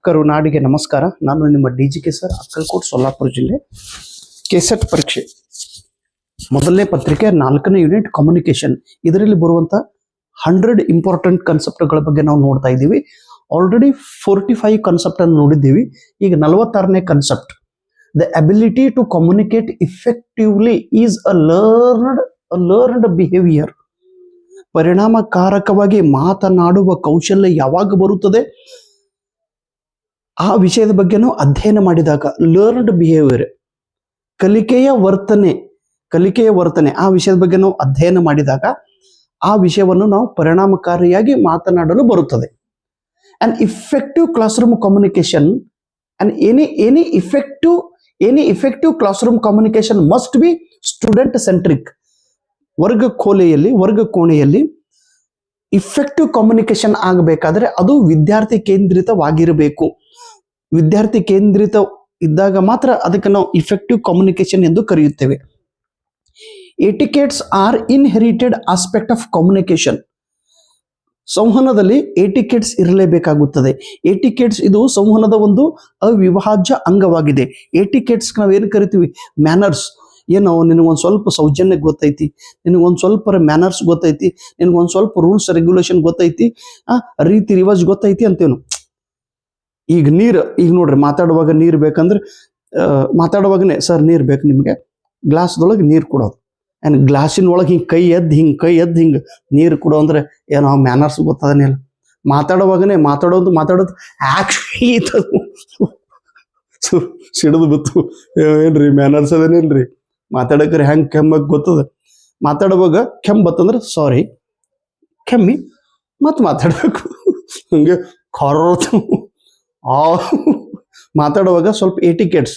ಕರುನಾಡಿಗೆ ನಮಸ್ಕಾರ. ನಾನು ನಿಮ್ಮ ಡಿಜಿಕೆ ಸರ್, ಅಕ್ಕಲಕೋಟ್, ಸೊಲ್ಲಾಪುರ ಜಿಲ್ಲೆ. ಕೆಸೆಟ್ ಪರೀಕ್ಷೆ ಮೊದಲನೇ ಪತ್ರಿಕೆ 4ನೇ ಯೂನಿಟ್ ಕಮ್ಯುನಿಕೇಶನ್. ಇದರಲ್ಲಿ ಬರುವಂಥ 100 ಇಂಪಾರ್ಟೆಂಟ್ ಕಾನ್ಸೆಪ್ಟ್ಗಳ ಬಗ್ಗೆ ನಾವು ನೋಡ್ತಾ ಇದ್ದೀವಿ. ಆಲ್ರೆಡಿ 45 ಕಾನ್ಸೆಪ್ಟ್ ಅನ್ನು ನೋಡಿದ್ದೀವಿ. ಈಗ 46ನೇ concept, the ability to communicate effectively is a learned behaviour. ಪರಿಣಾಮಕಾರಕವಾಗಿ ಮಾತನಾಡುವ ಕೌಶಲ್ಯ ಯಾವಾಗ ಬರುತ್ತದೆ ಆ ವಿಷಯದ ಬಗ್ಗೆನೂ ಅಧ್ಯಯನ ಮಾಡಿದಾಗ, ಲರ್ನ್ಡ್ ಬಿಹೇವಿಯರ್ ಕಲಿಕೆಯ ವರ್ತನೆ ಆ ವಿಷಯದ ಬಗ್ಗೆ ನಾವು ಅಧ್ಯಯನ ಮಾಡಿದಾಗ ಆ ವಿಷಯವನ್ನು ನಾವು ಪರಿಣಾಮಕಾರಿಯಾಗಿ ಮಾತನಾಡಲು ಬರುತ್ತದೆ. And effective class room communication and any effective class room communication must be student centric. ವರ್ಗ ಕೋಣೆಯಲ್ಲಿ ಇಫೆಕ್ಟಿವ್ ಕಮ್ಯುನಿಕೇಶನ್ ಆಗಬೇಕಾದ್ರೆ ಅದು ವಿದ್ಯಾರ್ಥಿ ಕೇಂದ್ರಿತವಾಗಿರಬೇಕು. ವಿದ್ಯಾರ್ಥಿ ಕೇಂದ್ರಿತ ಇದ್ದಾಗ ಮಾತ್ರ ಅದಕ್ಕೆ ನಾವು ಇಫೆಕ್ಟಿವ್ ಕಮ್ಯುನಿಕೇಶನ್ ಎಂದು ಕರೆಯುತ್ತೇವೆ. Etiquettes are inherited aspect of communication. ಸಂವಹನದಲ್ಲಿ ಎಟಿಕೇಟ್ಸ್ ಇರಲೇಬೇಕಾಗುತ್ತದೆ. ಎಟಿಕೇಟ್ಸ್ ಇದು ಸಂವಹನದ ಒಂದು ಅವಿಭಾಜ್ಯ ಅಂಗವಾಗಿದೆ. ಎಟಿಕೇಟ್ಸ್ ನಾವೇನು ಕರಿತೀವಿ? ಮ್ಯಾನರ್ಸ್. ಏನೋ ನಿನಗೊಂದು ಸ್ವಲ್ಪ ಸೌಜನ್ಯ ಗೊತ್ತೈತಿ, ನಿನಗೊಂದು ಸ್ವಲ್ಪ ಮ್ಯಾನರ್ಸ್ ಗೊತ್ತೈತಿ, ನಿನಗೊಂದು ಸ್ವಲ್ಪ ರೂಲ್ಸ್ ರೆಗ್ಯುಲೇಷನ್ ಗೊತ್ತೈತಿ, ರೀತಿ ರಿವಾಜ್ ಗೊತ್ತೈತಿ ಅಂತೇನು. ಈಗ ನೋಡ್ರಿ, ಮಾತಾಡುವಾಗ ನೀರು ಬೇಕಂದ್ರೆ ಮಾತಾಡುವಾಗನೇ ಸರ್ ನೀರು ಬೇಕು ನಿಮಗೆ, ಗ್ಲಾಸ್ದೊಳಗೆ ನೀರು ಕೊಡೋದು. ಆ್ಯಂಡ್ ಗ್ಲಾಸಿನೊಳಗೆ ಕೈ ಎದ್ದು ಹಿಂಗೆ ನೀರು ಕೊಡೋ ಅಂದ್ರೆ ಏನೋ ಮ್ಯಾನರ್ಸ್ ಗೊತ್ತದನಿಲ್ಲ. ಮಾತಾಡುವಾಗನೇ ಮಾತಾಡೋದು ಆ್ಯಕ್ಚುಲಿ ಸಿಡಿದು ಬಿತ್ತು. ಏನ್ರಿ ಮ್ಯಾನರ್ಸ್ ಅದೇನೇನ್ರಿ? ಮಾತಾಡಕ್ರೆ ಹೆಂಗೆ ಕೆಮ್ಮಕ್ಕೆ ಗೊತ್ತದ. ಮಾತಾಡುವಾಗ ಕೆಮ್ಮು ಬತ್ತಂದ್ರೆ ಸಾರಿ ಕೆಮ್ಮಿ ಮತ್ತೆ ಮಾತಾಡಬೇಕು. ಹಂಗೆ ಮಾತಾಡುವಾಗ ಸ್ವಲ್ಪ ಎಟಿಕೇಟ್ಸ್,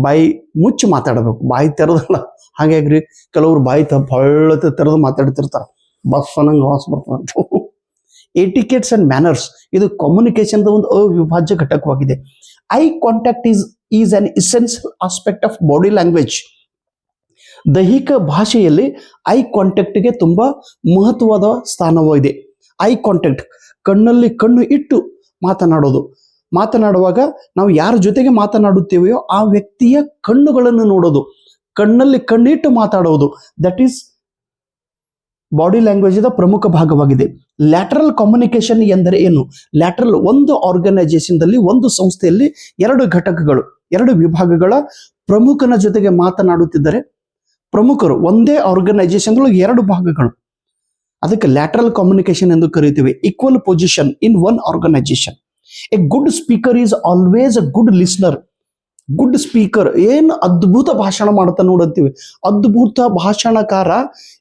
ಬಾಯಿ ಮುಚ್ಚಿ ಮಾತಾಡಬೇಕು, ಬಾಯಿ ತೆರೆದಲ್ಲ. ಹಾಗಾಗಿ ಕೆಲವರು ಬಾಯಿ ಹೊಳ್ಳತೆ ತೆರೆದು ಮಾತಾಡ್ತಿರ್ತಾರೆ, ಬಸ್ ಅನ್ನಂಗೆ ವಾಸ ಬರ್ತದಂತ. ಎಟಿಕೇಟ್ಸ್ ಅಂಡ್ ಮ್ಯಾನರ್ಸ್ ಇದು ಕಮ್ಯುನಿಕೇಶನ್ ಒಂದು ಅವಿಭಾಜ್ಯ ಘಟಕವಾಗಿದೆ. Eye contact is an essential aspect of body language. ದೈಹಿಕ ಭಾಷೆಯಲ್ಲಿ ಐ ಕಾಂಟ್ಯಾಕ್ಟ್ಗೆ ತುಂಬಾ ಮಹತ್ವದ ಸ್ಥಾನವಿದೆ. ಐ ಕಾಂಟ್ಯಾಕ್ಟ್, ಕಣ್ಣಲ್ಲಿ ಕಣ್ಣು ಇಟ್ಟು ಮಾತನಾಡುವಾಗ ನಾವು ಯಾರ ಜೊತೆಗೆ ಮಾತನಾಡುತ್ತೇವೆಯೋ ಆ ವ್ಯಕ್ತಿಯ ಕಣ್ಣುಗಳನ್ನು ನೋಡೋದು, ಕಣ್ಣಲ್ಲಿ ಕಣ್ಣಿಟ್ಟು ಮಾತಾಡೋದು, ದಟ್ ಈಸ್ ಬಾಡಿ ಲ್ಯಾಂಗ್ವೇಜ್ ಪ್ರಮುಖ ಭಾಗವಾಗಿದೆ. ಲ್ಯಾಟರಲ್ ಕಮ್ಯುನಿಕೇಶನ್ ಎಂದರೆ ಏನು? ಲ್ಯಾಟರಲ್, ಒಂದು ಆರ್ಗನೈಸೇಷನ್ದಲ್ಲಿ, ಒಂದು ಸಂಸ್ಥೆಯಲ್ಲಿ 2 ಘಟಕಗಳು, 2 ವಿಭಾಗಗಳ ಪ್ರಮುಖನ ಜೊತೆಗೆ ಮಾತನಾಡುತ್ತಿದ್ದರೆ, ಪ್ರಮುಖರು ಒಂದೇ ಆರ್ಗನೈಸೇಷನ್ 2 ಭಾಗಗಳು, ಅದಕ್ಕೆ ಲ್ಯಾಟರಲ್ ಕಮ್ಯುನಿಕೇಶನ್ ಎಂದು ಕರೀತೀವಿ. Equal position in one organisation. A good speaker is always a good listener. Good speaker ಏನು ಅದ್ಭುತ ಭಾಷಣ ಮಾಡ್ತಾ ನೋಡುತ್ತೀವಿ. ಅದ್ಭುತ ಭಾಷಣಕಾರ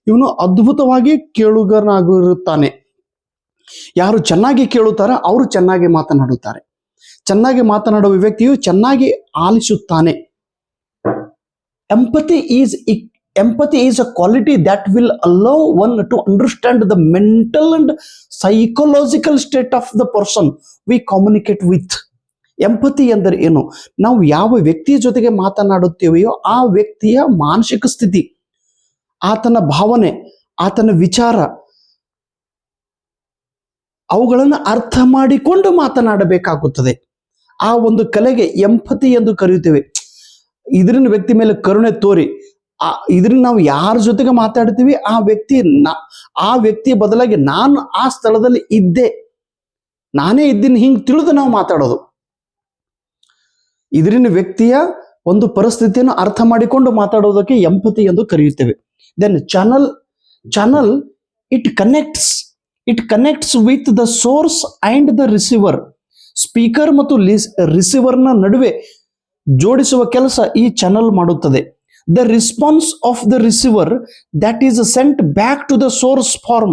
ಇವನು ಅದ್ಭುತವಾಗಿ ಕೇಳುಗನಾಗಿರುತ್ತಾನೆ. ಯಾರು ಚೆನ್ನಾಗಿ ಕೇಳುತ್ತಾರ ಅವರು ಚೆನ್ನಾಗಿ ಮಾತನಾಡುತ್ತಾರೆ. ಚೆನ್ನಾಗಿ ಮಾತನಾಡುವ ವ್ಯಕ್ತಿಯು ಚೆನ್ನಾಗಿ ಆಲಿಸುತ್ತಾನೆ. Empathy is a quality that will allow one to understand the mental and psychological state of the person we communicate with. Empathy ಎಂದರೆ ಏನು? ನಾವು ಯಾವ ವ್ಯಕ್ತಿಯ ಜೊತೆಗೆ ಮಾತನಾಡುತ್ತೇವೆಯೋ ಆ ವ್ಯಕ್ತಿಯ ಮಾನಸಿಕ ಸ್ಥಿತಿ, ಆತನ ಭಾವನೆ, ಆತನ ವಿಚಾರ, ಅವುಗಳನ್ನು ಅರ್ಥ ಮಾಡಿಕೊಂಡು ಮಾತನಾಡಬೇಕಾಗುತ್ತದೆ. ಆ ಒಂದು ಕಲೆಗೆ ಎಂಪತಿ ಎಂದು ಕರೆಯುತ್ತೇವೆ. ಇದರಿಂದ ವ್ಯಕ್ತಿ ಮೇಲೆ ಕರುಣೆ ತೋರಿ, ಇದರಿಂದ ನಾವು ಯಾರ ಜೊತೆಗೆ ಮಾತಾಡ್ತೀವಿ ಆ ವ್ಯಕ್ತಿಯ ಬದಲಾಗಿ ನಾನು ಆ ಸ್ಥಳದಲ್ಲಿ ನಾನೇ ಇದ್ದೀನಿ ಹಿಂಗೆ ತಿಳಿದು ನಾವು ಮಾತಾಡೋದು. ಇದರಿಂದ ವ್ಯಕ್ತಿಯ ಒಂದು ಪರಿಸ್ಥಿತಿಯನ್ನು ಅರ್ಥ ಮಾಡಿಕೊಂಡು ಮಾತಾಡೋದಕ್ಕೆ ಎಂಪತಿ ಎಂದು ಕರೆಯುತ್ತೇವೆ. Then channel it connects with the source and the receiver. Speaker ಮತ್ತು ರಿಸೀವರ್ನ ನಡುವೆ ಜೋಡಿಸುವ ಕೆಲಸ ಈ ಚಾನಲ್ ಮಾಡುತ್ತದೆ. The response of the receiver that is sent back to the source form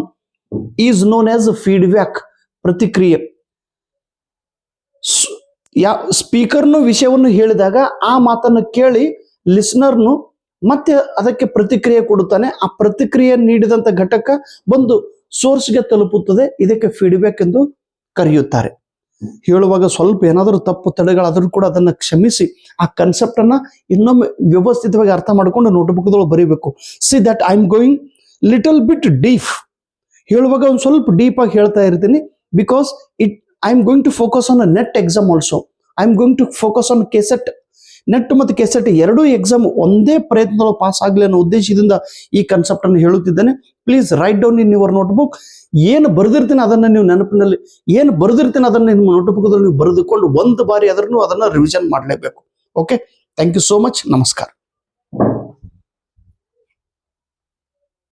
is known as feedback. ಪ್ರತಿಕ್ರಿಯೆ. ಸ್ಪೀಕರ್ನು ವಿಷಯವನ್ನು ಹೇಳಿದಾಗ ಆ ಮಾತನ್ನು ಕೇಳಿ ಲಿಸ್ನರ್ನು ಮತ್ತೆ ಅದಕ್ಕೆ ಪ್ರತಿಕ್ರಿಯೆ ಕೊಡುತ್ತಾನೆ. ಆ ಪ್ರತಿಕ್ರಿಯೆ ನೀಡಿದಂಥ ಘಟಕ ಬಂದು ಸೋರ್ಸ್ಗೆ ತಲುಪುತ್ತದೆ. ಇದಕ್ಕೆ ಫೀಡ್ಬ್ಯಾಕ್ ಎಂದು ಕರೆಯುತ್ತಾರೆ. ಹೇಳುವಾಗ ಸ್ವಲ್ಪ ಏನಾದರೂ ತಪ್ಪು ತಡೆಗಳಾದರೂ ಕೂಡ ಅದನ್ನು ಕ್ಷಮಿಸಿ ಆ ಕಾನ್ಸೆಪ್ಟ್ ಅನ್ನ ಇನ್ನೊಮ್ಮೆ ವ್ಯವಸ್ಥಿತವಾಗಿ ಅರ್ಥ ಮಾಡಿಕೊಂಡು ನೋಟ್ಬುಕ್ದೊಳಗೆ ಬರೀಬೇಕು. See that I am going little bit deep. ಹೇಳುವಾಗ ಒಂದು ಸ್ವಲ್ಪ ಡೀಪ್ ಆಗಿ ಹೇಳ್ತಾ ಇರ್ತೀನಿ, because I am going to focus on a NET exam also. I am going to focus on KSET. NET ಮತ್ತು ಕೆಸೆಟ್ ಎರಡೂ ಎಕ್ಸಾಮ್ ಒಂದೇ ಪ್ರಯತ್ನದಲ್ಲಿ ಪಾಸ್ ಆಗಲಿ ಅನ್ನೋ ಉದ್ದೇಶದಿಂದ ಈ ಕಾನ್ಸೆಪ್ಟ್ ಅನ್ನು ಹೇಳುತ್ತಿದ್ದೇನೆ. Please write down in your notebook. ಏನು ಬರೆದಿರ್ತೀನಿ ಅದನ್ನು ನೀವು ನೆನಪಿನಲ್ಲಿ, ಏನು ಬರೆದಿರ್ತೀನಿ ಅದನ್ನು ನಿಮ್ಮ ನೋಟ್ಬುಕ್ದಲ್ಲಿ ನೀವು ಬರೆದುಕೊಂಡು ಒಂದು ಬಾರಿ ಅದನ್ನು ರಿವಿಷನ್ ಮಾಡಲೇಬೇಕು. Okay, thank you so much. ನಮಸ್ಕಾರ.